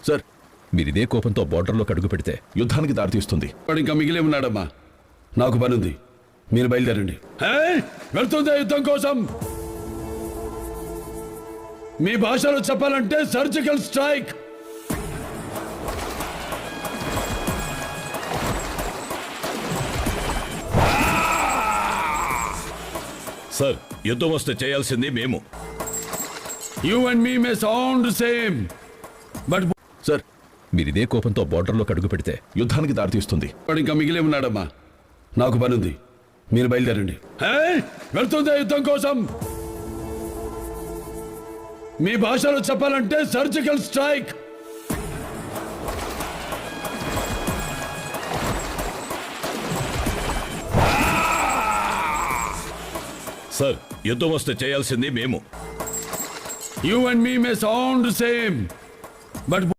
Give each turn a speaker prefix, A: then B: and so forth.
A: Sir మీరిదే కోపంతో బోర్డర్లో అడుగు పెడితే యుద్ధానికి దారితీస్తుంది.
B: వాడు ఇంకా మిగిలే ఉన్నాడమ్మా. నాకు పనుంది, మీరు బయలుదేరండి. వెళ్తుందా యుద్ధం కోసం? మీ భాషలో చెప్పాలంటే సర్జికల్ స్ట్రైక్.
C: సార్ యుద్ధం వస్తే చేయాల్సింది మేము.
B: You and me may sound same, but
A: sir మీరిదే కోపంతో బోర్డర్లో అడుగు పెడితే యుద్ధానికి దారితీస్తుంది.
B: వాడు ఇంకా మిగిలే ఉన్నాడమ్మా. నాకు పనుంది, మీరు బయలుదేరండి. వెళ్తుందా యుద్ధం కోసం? మీ భాషలో చెప్పాలంటే సర్జికల్ స్ట్రైక్.
C: సార్ యుద్ధం వస్తే చేయాల్సింది మేము.
B: You and me may sound same, but